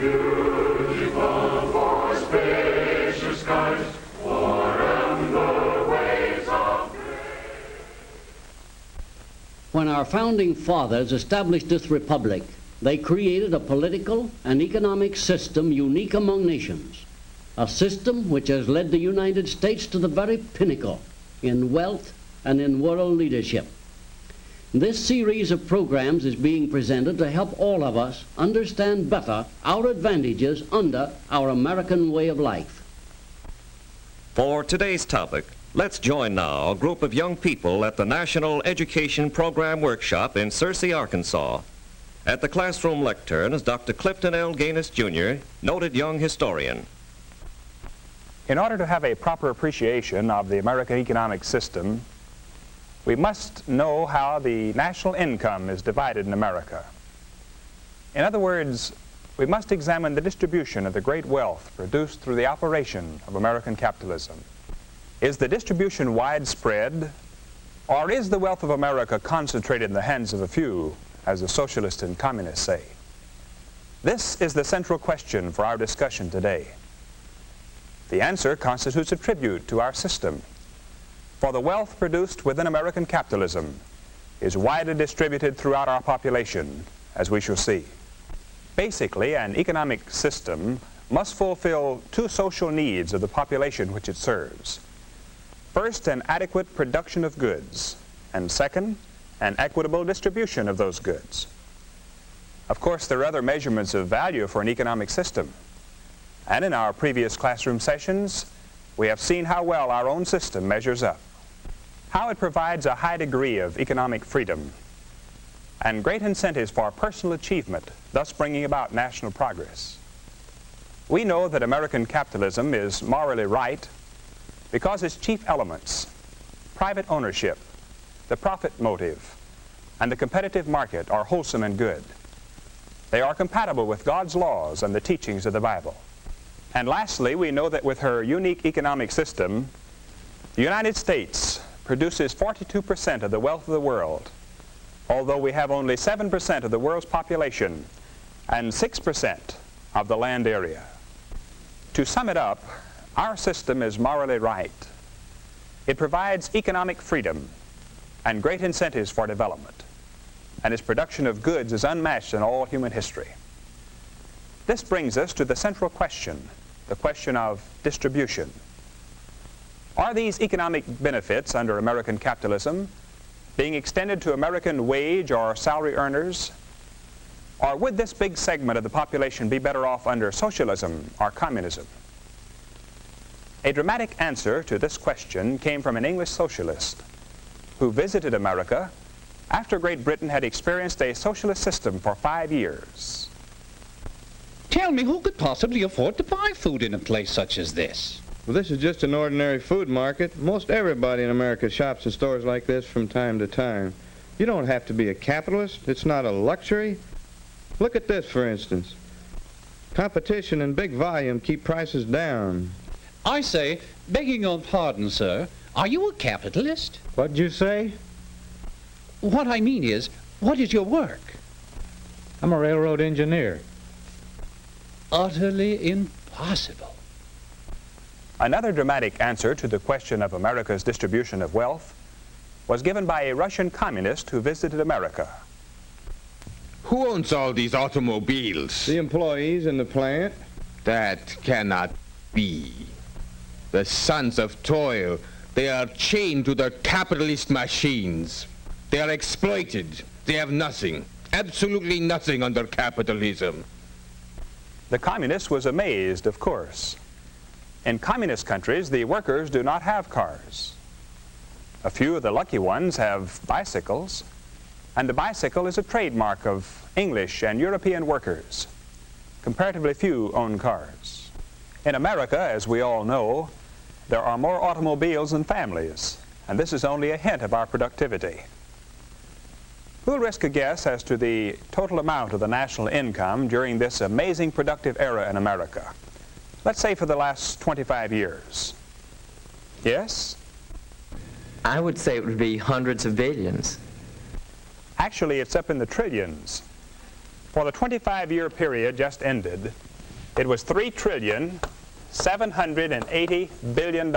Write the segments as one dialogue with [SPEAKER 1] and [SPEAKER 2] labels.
[SPEAKER 1] Beautiful for spacious skies, warm the ways of grace.
[SPEAKER 2] When our founding fathers established this republic, they created a political and economic system unique among nations, a system which has led the United States to the very pinnacle in wealth and in world leadership. This series of programs is being presented to help all of us understand better our advantages under our American way of life.
[SPEAKER 3] For today's topic, let's join now a group of young people at the National Education Program Workshop in Searcy, Arkansas. At the classroom lectern is Dr. Clifton L. Ganus, Jr., noted young historian.
[SPEAKER 4] In order to have a proper appreciation of the American economic system, we must know how the national income is divided in America. In other words, we must examine the distribution of the great wealth produced through the operation of American capitalism. Is the distribution widespread, or is the wealth of America concentrated in the hands of a few, as the socialists and communists say? This is the central question for our discussion today. The answer constitutes a tribute to our system. For the wealth produced within American capitalism is widely distributed throughout our population, as we shall see. Basically, an economic system must fulfill two social needs of the population which it serves. First, an adequate production of goods, and second, an equitable distribution of those goods. Of course, there are other measurements of value for an economic system. And in our previous classroom sessions, we have seen how well our own system measures up, how it provides a high degree of economic freedom and great incentives for personal achievement, thus bringing about national progress. We know that American capitalism is morally right because its chief elements, private ownership, the profit motive, and the competitive market, are wholesome and good. They are compatible with God's laws and the teachings of the Bible. And lastly, we know that with her unique economic system, the United States produces 42% of the wealth of the world, although we have only 7% of the world's population and 6% of the land area. To sum it up, our system is morally right. It provides economic freedom and great incentives for development, and its production of goods is unmatched in all human history. This brings us to the central question, the question of distribution. Are these economic benefits under American capitalism being extended to American wage or salary earners? Or would this big segment of the population be better off under socialism or communism? A dramatic answer to this question came from an English socialist who visited America after Great Britain had experienced a socialist system for 5 years.
[SPEAKER 5] Tell me, who could possibly afford to buy food in a place such as this?
[SPEAKER 6] Well, this is just an ordinary food market. Most everybody in America shops in stores like this from time to time. You don't have to be a capitalist. It's not a luxury. Look at this, for instance. Competition and big volume keep prices down.
[SPEAKER 5] I say, begging your pardon, sir, are you a capitalist?
[SPEAKER 6] What'd you say?
[SPEAKER 5] What I mean is, what is your work?
[SPEAKER 6] I'm a railroad engineer.
[SPEAKER 5] Utterly impossible.
[SPEAKER 4] Another dramatic answer to the question of America's distribution of wealth was given by a Russian communist who visited America.
[SPEAKER 7] Who owns all these automobiles?
[SPEAKER 6] The employees in the plant.
[SPEAKER 7] That cannot be. The sons of toil, they are chained to their capitalist machines. They are exploited. They have nothing, absolutely nothing under capitalism.
[SPEAKER 4] The communist was amazed, of course. In communist countries, the workers do not have cars. A few of the lucky ones have bicycles, and the bicycle is a trademark of English and European workers. Comparatively few own cars. In America, as we all know, there are more automobiles than families, and this is only a hint of our productivity. We'll risk a guess as to the total amount of the national income during this amazing productive era in America. Let's say for the last 25 years. Yes?
[SPEAKER 8] I would say it would be hundreds of billions.
[SPEAKER 4] Actually, it's up in the trillions. For the 25-year period just ended, It was $3,780 billion.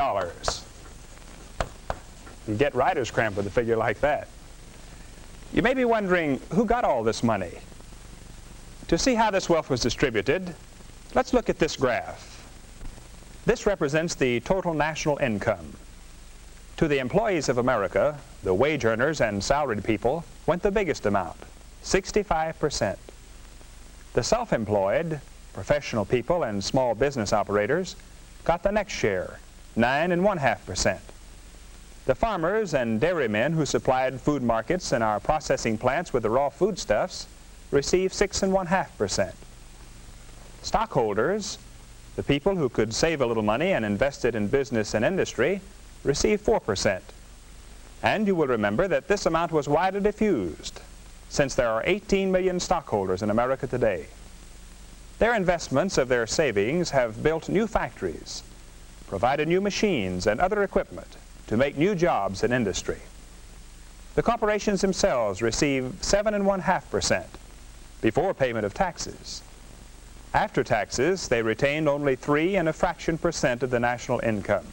[SPEAKER 4] You get writer's cramp with a figure like that. You may be wondering, who got all this money? To see how this wealth was distributed, let's look at this graph. This represents the total national income. To the employees of America, the wage earners and salaried people, went the biggest amount, 65%. The self-employed, professional people and small business operators got the next share, 9.5%. The farmers and dairymen who supplied food markets and our processing plants with the raw foodstuffs received 6.5%. Stockholders, the people who could save a little money and invest it in business and industry, received 4%. And you will remember that this amount was widely diffused, since there are 18 million stockholders in America today. Their investments of their savings have built new factories, provided new machines and other equipment to make new jobs in industry. The corporations themselves receive 7.5% before payment of taxes. After taxes, they retained only 3.1% of the national income.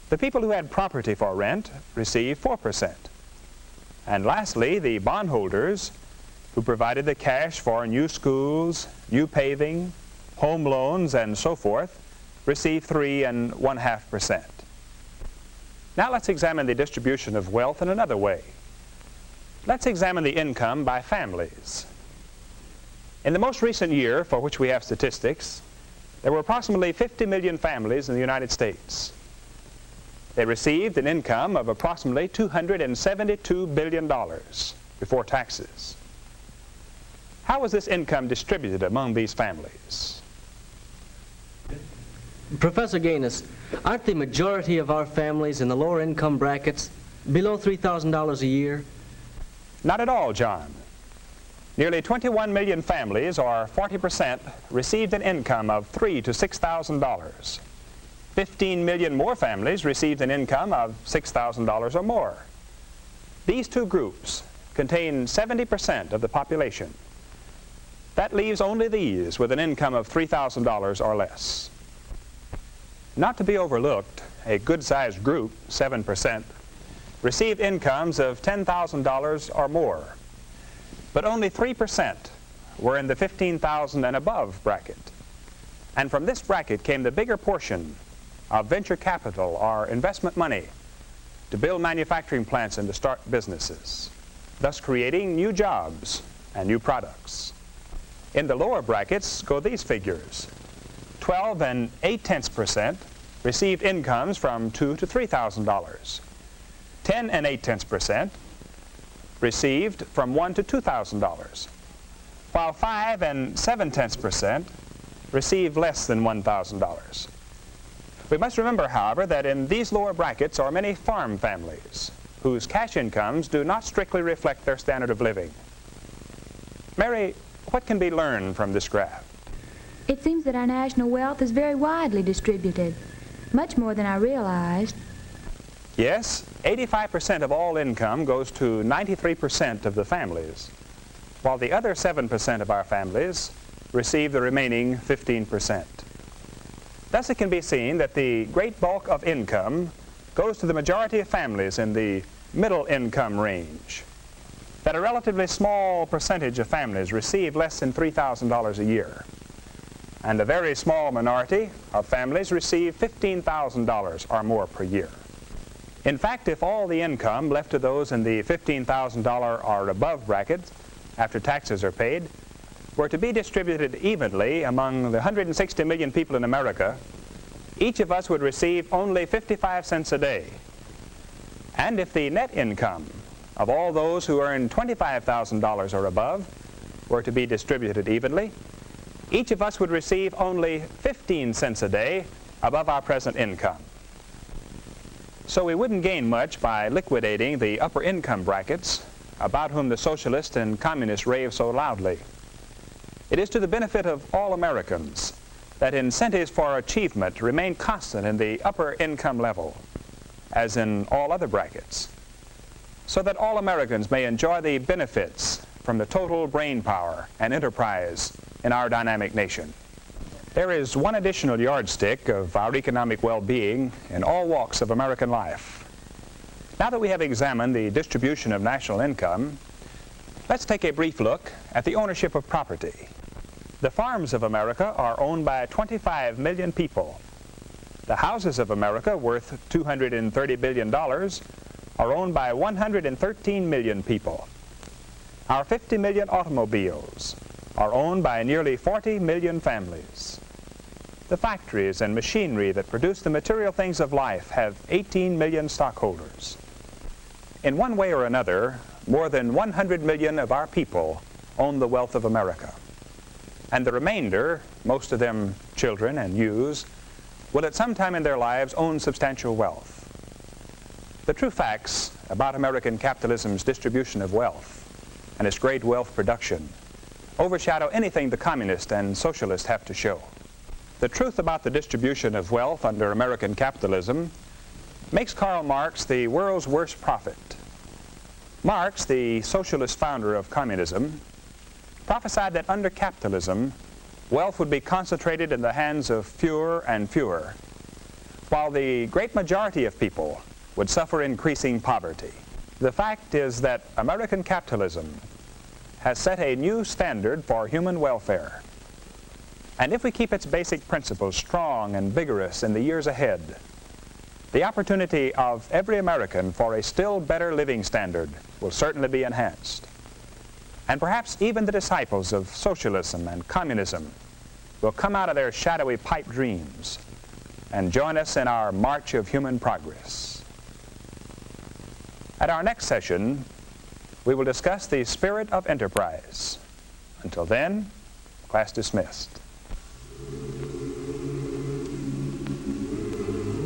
[SPEAKER 4] The people who had property for rent received 4%. And lastly, the bondholders, who provided the cash for new schools, new paving, home loans, and so forth, received 3.5%. Now let's examine the distribution of wealth in another way. Let's examine the income by families. In the most recent year for which we have statistics, there were approximately 50 million families in the United States. They received an income of approximately $272 billion before taxes. How was this income distributed among these families?
[SPEAKER 9] Professor Ganus, aren't the majority of our families in the lower income brackets below $3,000 a year?
[SPEAKER 4] Not at all, John. Nearly 21 million families, or 40%, received an income of $3,000 to $6,000. 15 million more families received an income of $6,000 or more. These two groups contain 70% of the population. That leaves only these with an income of $3,000 or less. Not to be overlooked, a good-sized group, 7%, received incomes of $10,000 or more. But only 3% were in the $15,000 and above bracket. And from this bracket came the bigger portion of venture capital or investment money to build manufacturing plants and to start businesses, thus creating new jobs and new products. In the lower brackets go these figures. 12.8% received incomes from $2,000 to $3,000. 10.8% received from $1,000 to $2,000, while 5.7% received less than $1,000. We must remember, however, that in these lower brackets are many farm families whose cash incomes do not strictly reflect their standard of living. Mary, what can be learned from this graph?
[SPEAKER 10] It seems that our national wealth is very widely distributed, much more than I realized.
[SPEAKER 4] Yes, 85% of all income goes to 93% of the families, while the other 7% of our families receive the remaining 15%. Thus it can be seen that the great bulk of income goes to the majority of families in the middle income range, that a relatively small percentage of families receive less than $3,000 a year, and a very small minority of families receive $15,000 or more per year. In fact, if all the income left to those in the $15,000 or above bracket after taxes are paid were to be distributed evenly among the 160 million people in America, each of us would receive only 55 cents a day. And if the net income of all those who earn $25,000 or above were to be distributed evenly, each of us would receive only 15 cents a day above our present income. So we wouldn't gain much by liquidating the upper income brackets about whom the socialists and communists rave so loudly. It is to the benefit of all Americans that incentives for achievement remain constant in the upper income level, as in all other brackets, so that all Americans may enjoy the benefits from the total brain power and enterprise in our dynamic nation. There is one additional yardstick of our economic well-being in all walks of American life. Now that we have examined the distribution of national income, let's take a brief look at the ownership of property. The farms of America are owned by 25 million people. The houses of America, worth $230 billion, are owned by 113 million people. Our 50 million automobiles are owned by nearly 40 million families. The factories and machinery that produce the material things of life have 18 million stockholders. In one way or another, more than 100 million of our people own the wealth of America. And the remainder, most of them children and youths, will at some time in their lives own substantial wealth. The true facts about American capitalism's distribution of wealth and its great wealth production overshadow anything the communists and socialists have to show. The truth about the distribution of wealth under American capitalism makes Karl Marx the world's worst prophet. Marx, the socialist founder of communism, prophesied that under capitalism, wealth would be concentrated in the hands of fewer and fewer, while the great majority of people would suffer increasing poverty. The fact is that American capitalism has set a new standard for human welfare. And if we keep its basic principles strong and vigorous in the years ahead, the opportunity of every American for a still better living standard will certainly be enhanced. And perhaps even the disciples of socialism and communism will come out of their shadowy pipe dreams and join us in our march of human progress. At our next session, we will discuss the spirit of enterprise. Until then, class dismissed.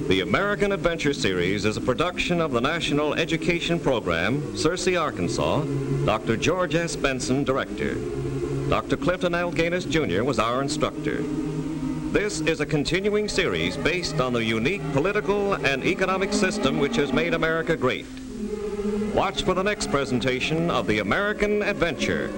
[SPEAKER 3] The American Adventure Series is a production of the National Education Program, Searcy, Arkansas. Dr. George S. Benson, director. Dr. Clifton L. Ganus, Jr. was our instructor. This is a continuing series based on the unique political and economic system which has made America great. Watch for the next presentation of The American Adventure.